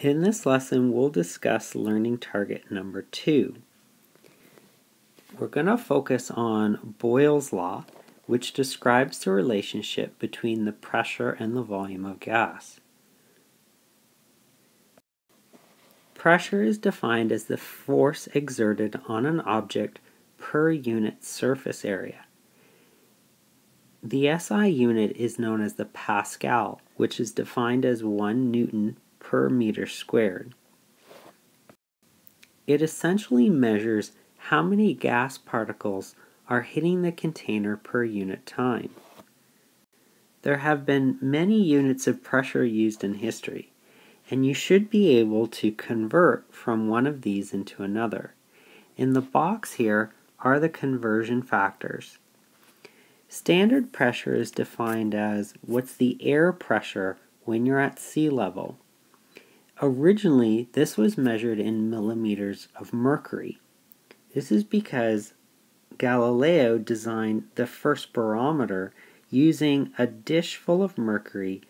In this lesson, we'll discuss learning target number 2. We're going to focus on Boyle's law, which describes the relationship between the pressure and the volume of gas. Pressure is defined as the force exerted on an object per unit surface area. The SI unit is known as the Pascal, which is defined as 1 Newton per meter squared. It essentially measures how many gas particles are hitting the container per unit time. There have been many units of pressure used in history, and you should be able to convert from one of these into another. In the box here are the conversion factors. Standard pressure is defined as what's the air pressure when you're at sea level. Originally, this was measured in millimeters of mercury. This is because Galileo designed the first barometer using a dish full of mercury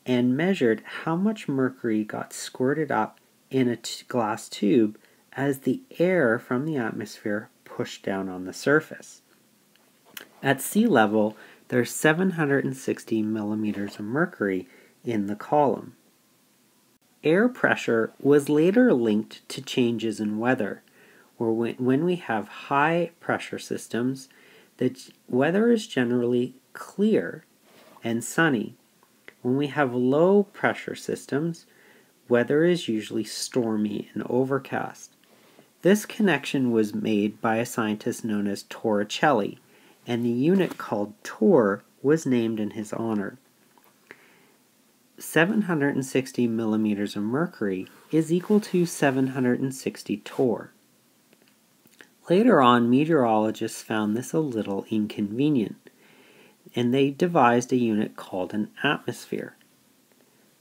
and measured how much mercury got squirted up in a glass tube as the air from the atmosphere pushed down on the surface. At sea level, there's 760 millimeters of mercury in the column. Air pressure was later linked to changes in weather, where when we have high pressure systems, the weather is generally clear and sunny. When we have low pressure systems, weather is usually stormy and overcast. This connection was made by a scientist known as Torricelli, and the unit called torr was named in his honor. 760 millimeters of mercury is equal to 760 torr. Later on, meteorologists found this a little inconvenient, and they devised a unit called an atmosphere.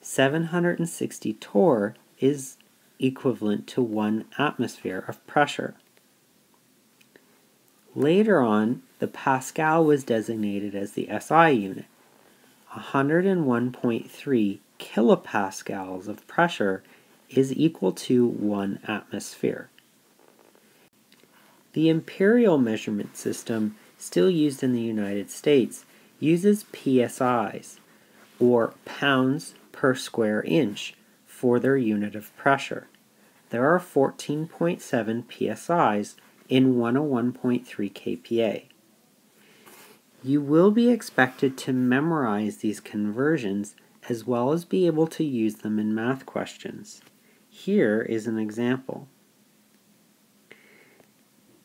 760 torr is equivalent to 1 atmosphere of pressure. Later on, the Pascal was designated as the SI unit. 101.3 kilopascals of pressure is equal to 1 atmosphere. The imperial measurement system, still used in the United States, uses PSIs, or pounds per square inch, for their unit of pressure. There are 14.7 PSIs in 101.3 kPa. You will be expected to memorize these conversions as well as be able to use them in math questions. Here is an example.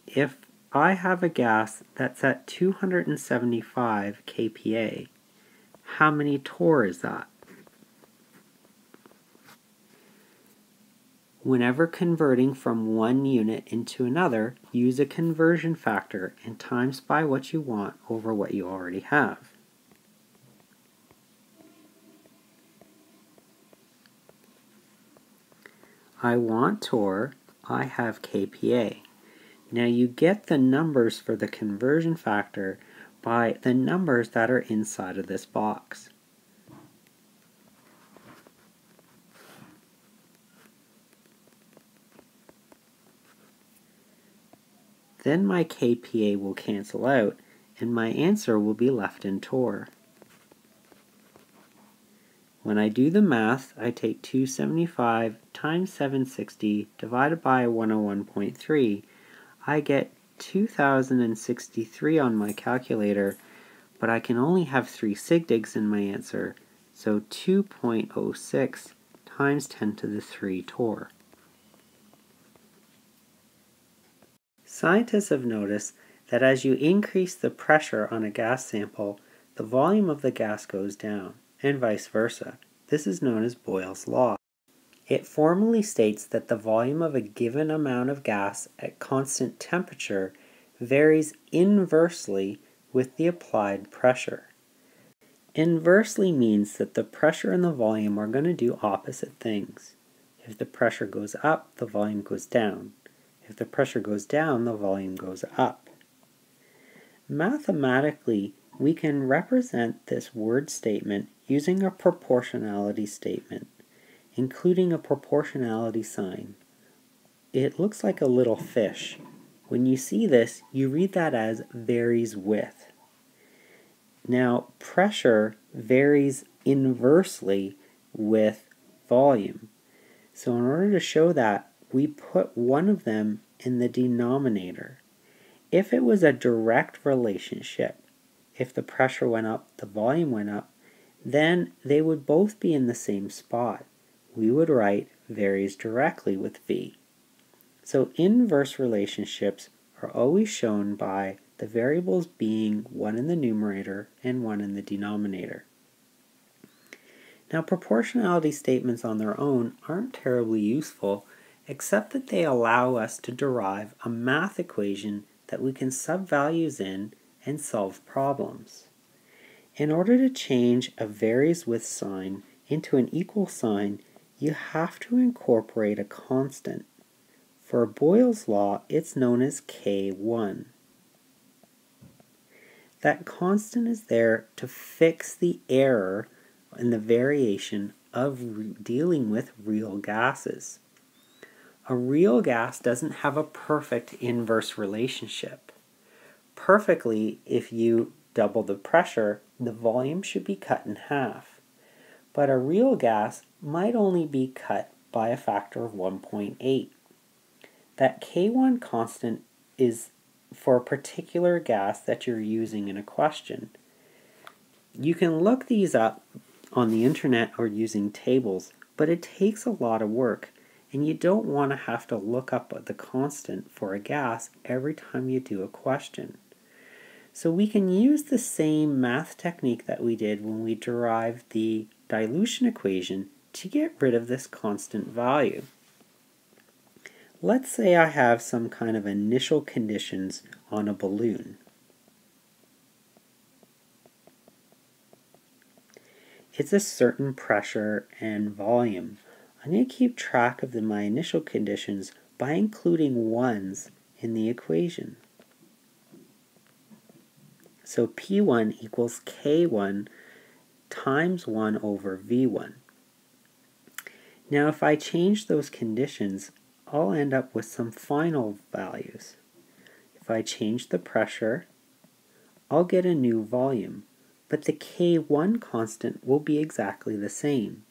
If I have a gas that's at 275 kPa, how many torr is that? Whenever converting from one unit into another, use a conversion factor and times by what you want over what you already have. I want torr, I have kPa. Now you get the numbers for the conversion factor by the numbers that are inside of this box. Then my kPa will cancel out, and my answer will be left in torr. When I do the math, I take 275 times 760 divided by 101.3. I get 2063 on my calculator, but I can only have 3 sig digs in my answer, so 2.06 times 10 to the 3 torr. Scientists have noticed that as you increase the pressure on a gas sample, the volume of the gas goes down, and vice versa. This is known as Boyle's law. It formally states that the volume of a given amount of gas at constant temperature varies inversely with the applied pressure. Inversely means that the pressure and the volume are going to do opposite things. If the pressure goes up, the volume goes down. If the pressure goes down, the volume goes up. Mathematically, we can represent this word statement using a proportionality statement. including a proportionality sign. It looks like a little fish. When you see this, you read that as varies with. Now, pressure varies inversely with volume. So in order to show that, we put one of them in the denominator. If it was a direct relationship, if the pressure went up, the volume went up, then they would both be in the same spot. We would write varies directly with V. So inverse relationships are always shown by the variables being one in the numerator and one in the denominator. Now, proportionality statements on their own aren't terribly useful, except that they allow us to derive a math equation that we can sub values in and solve problems. In order to change a varies with sign into an equal sign, you have to incorporate a constant. For Boyle's law, it's known as K1. That constant is there to fix the error in the variation of dealing with real gases. A real gas doesn't have a perfect inverse relationship. Perfectly, if you double the pressure, the volume should be cut in half. But a real gas might only be cut by a factor of 1.8. That K1 constant is for a particular gas that you're using in a question. You can look these up on the internet or using tables, but it takes a lot of work, and you don't want to have to look up the constant for a gas every time you do a question. So we can use the same math technique that we did when we derived the dilution equation to get rid of this constant value. Let's say I have some kind of initial conditions on a balloon. It's a certain pressure and volume. I'm going to keep track of my initial conditions by including ones in the equation. So P1 equals K1 times 1 over V1. Now if I change those conditions, I'll end up with some final values. If I change the pressure, I'll get a new volume, but the K1 constant will be exactly the same.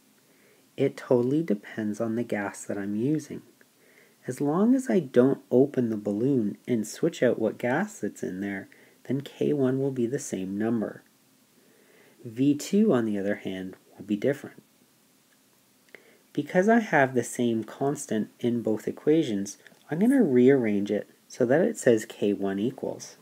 It totally depends on the gas that I'm using. As long as I don't open the balloon and switch out what gas that's in there, then K1 will be the same number. V2, on the other hand, will be different. Because I have the same constant in both equations, I'm going to rearrange it so that it says K1 equals.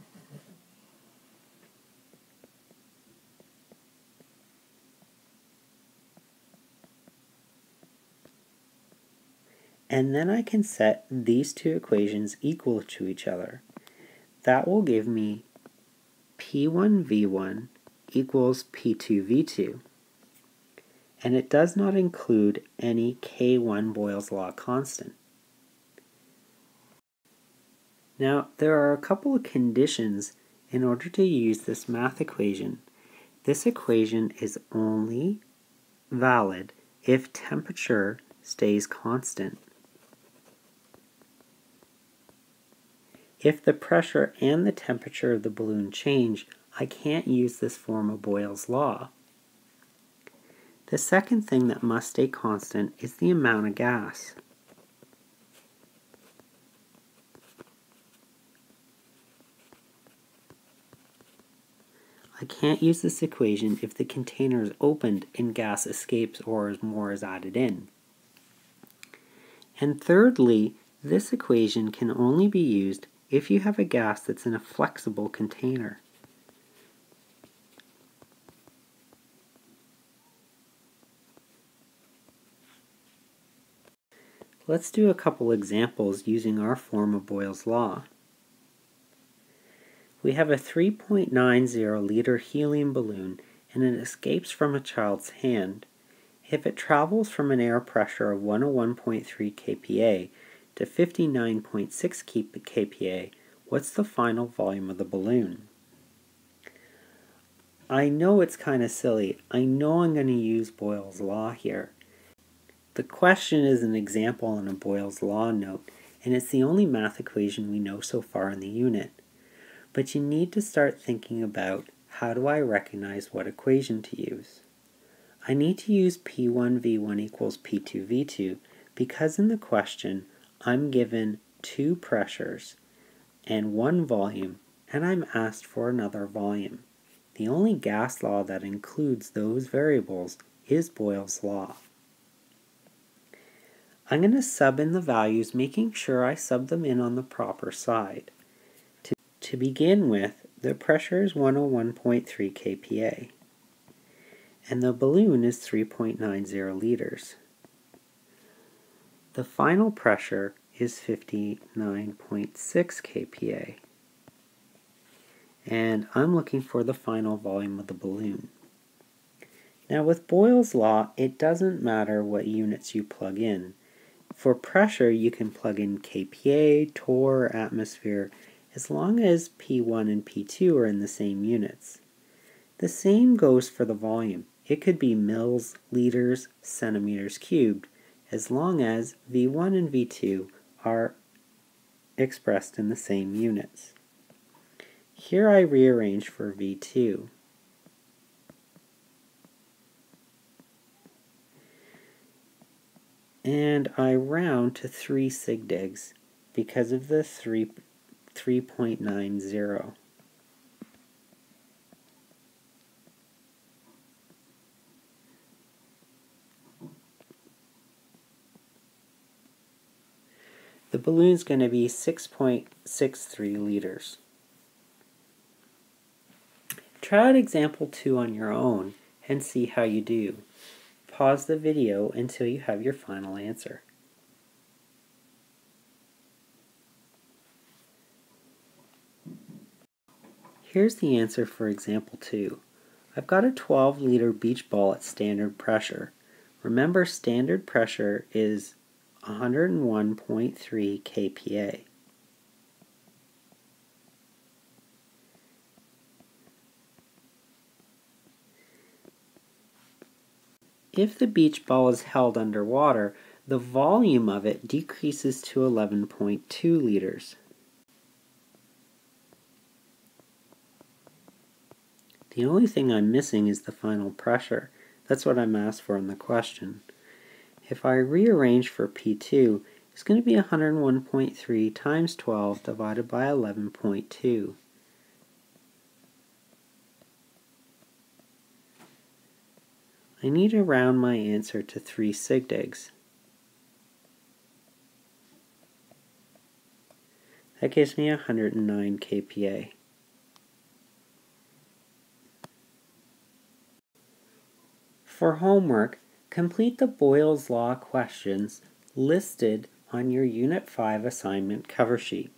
And then I can set these two equations equal to each other. That will give me P1V1 equals P2V2. And it does not include any K1 Boyle's law constant. Now, there are a couple of conditions in order to use this math equation. This equation is only valid if temperature stays constant. If the pressure and the temperature of the balloon change, I can't use this form of Boyle's law. The second thing that must stay constant is the amount of gas. I can't use this equation if the container is opened and gas escapes or more is added in. And thirdly, this equation can only be used if you have a gas that's in a flexible container. Let's do a couple examples using our form of Boyle's law. We have a 3.90 liter helium balloon and it escapes from a child's hand. If it travels from an air pressure of 101.3 kPa to 59.6 kPa, what's the final volume of the balloon? I know it's kind of silly. I know I'm going to use Boyle's law here. The question is an example on a Boyle's Law note, and it's the only math equation we know so far in the unit. But you need to start thinking about, how do I recognize what equation to use? I need to use P1V1 equals P2V2 because in the question I'm given two pressures and one volume, and I'm asked for another volume. The only gas law that includes those variables is Boyle's Law. I'm going to sub in the values, making sure I sub them in on the proper side. To begin with, the pressure is 101.3 kPa, and the balloon is 3.90 liters. The final pressure is 59.6 kPa, and I'm looking for the final volume of the balloon. Now with Boyle's Law, it doesn't matter what units you plug in. For pressure, you can plug in kPa, torr, atmosphere, as long as P1 and P2 are in the same units. The same goes for the volume. It could be mils, liters, centimeters cubed, as long as V1 and V2 are expressed in the same units. Here I rearrange for V2. And I round to 3 sigdigs because of the 3.90. The balloon is going to be 6.63 liters. Try out example 2 on your own and see how you do. Pause the video until you have your final answer. Here's the answer for example 2. I've got a 12-liter beach ball at standard pressure. Remember, standard pressure is 101.3 kPa. If the beach ball is held underwater, the volume of it decreases to 11.2 liters. The only thing I'm missing is the final pressure. That's what I'm asked for in the question. If I rearrange for P2, it's going to be 101.3 times 12 divided by 11.2. I need to round my answer to 3 sigdigs. That gives me 109 kPa. For homework, complete the Boyle's Law questions listed on your Unit 5 assignment cover sheet.